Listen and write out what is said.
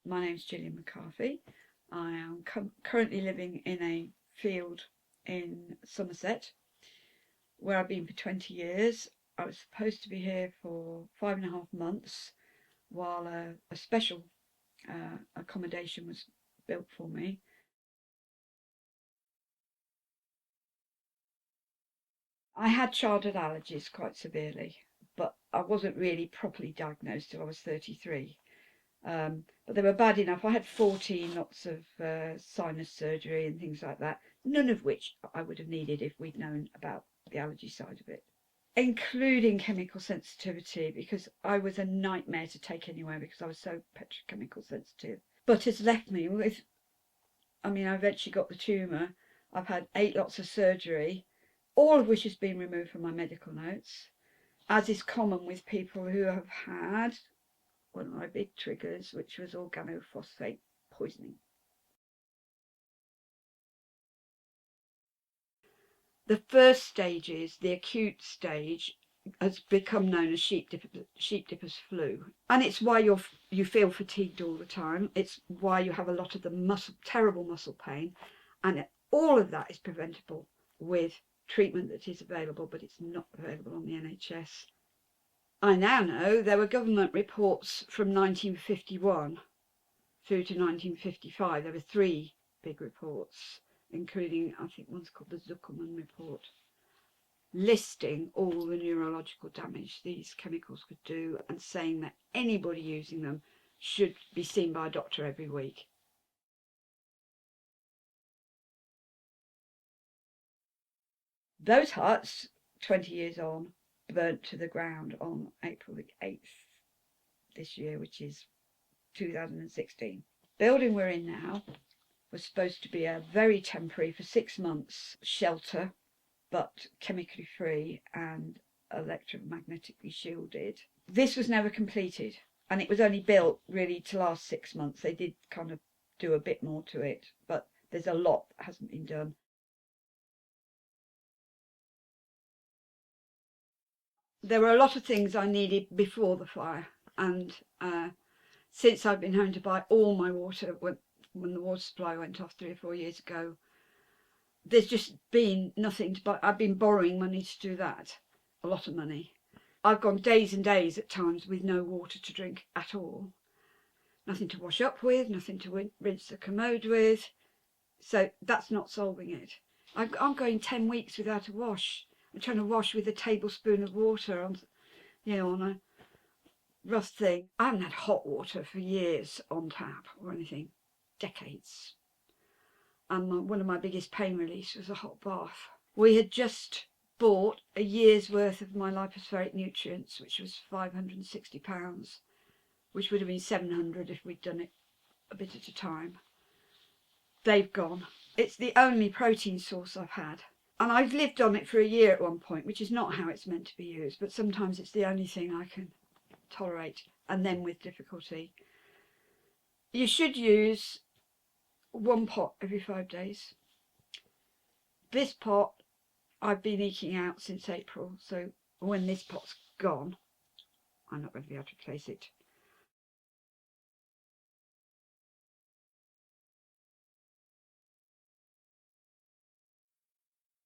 My name's Gillian Mccarthy. I am currently living in a field in Somerset where I've been for 20 years. I was supposed to be here for 5.5 months while a special accommodation was built for me. I had childhood allergies quite severely, but I wasn't really properly diagnosed till I was 33. But they were bad enough. I had 14 lots of sinus surgery and things like that, none of which I would have needed if we'd known about the allergy side of it, including chemical sensitivity, because I was a nightmare to take anywhere because I was so petrochemical sensitive. But it's left me with, I mean, I eventually got the tumour. I've had 8 lots of surgery, all of which has been removed from my medical notes, as is common with people who have had one of my big triggers, which was organophosphate poisoning. The first stage is the acute stage, has become known as sheep dipper's flu, and it's why you feel fatigued all the time. It's why you have a lot of the terrible muscle pain, and all of that is preventable with treatment that is available, but it's not available on the NHS. I now know there were government reports from 1951 through to 1955. There were 3 big reports, including, I think one's called the Zuckerman report, listing all the neurological damage these chemicals could do and saying that anybody using them should be seen by a doctor every week. Those huts, 20 years on, burnt to the ground on April the 8th this year, which is 2016. Building we're in now was supposed to be a very temporary, for 6 months, shelter, but chemically free and electromagnetically shielded. This was never completed, and it was only built really to last 6 months. They did kind of do a bit more to it, but there's a lot that hasn't been done. There were a lot of things I needed before the fire, and since I've been having to buy all my water when the water supply went off 3 or 4 years ago, there's just been nothing to buy. I've been borrowing money to do that, a lot of money. I've gone days and days at times with no water to drink at all, nothing to wash up with, nothing to rinse the commode with. So that's not solving it. I'm going 10 weeks without a wash. I'm trying to wash with a tablespoon of water on, on a rough thing. I haven't had hot water for years on tap or anything, decades. And one of my biggest pain reliefs was a hot bath. We had just bought a year's worth of my lipospheric nutrients, which was £560, which would have been 700 if we'd done it a bit at a time. They've gone. It's the only protein source I've had. And I've lived on it for a year at one point, which is not how it's meant to be used, but sometimes it's the only thing I can tolerate, and then with difficulty. You should use 1 pot every 5 days. This pot I've been eking out since April, so when this pot's gone, I'm not going to be able to replace it.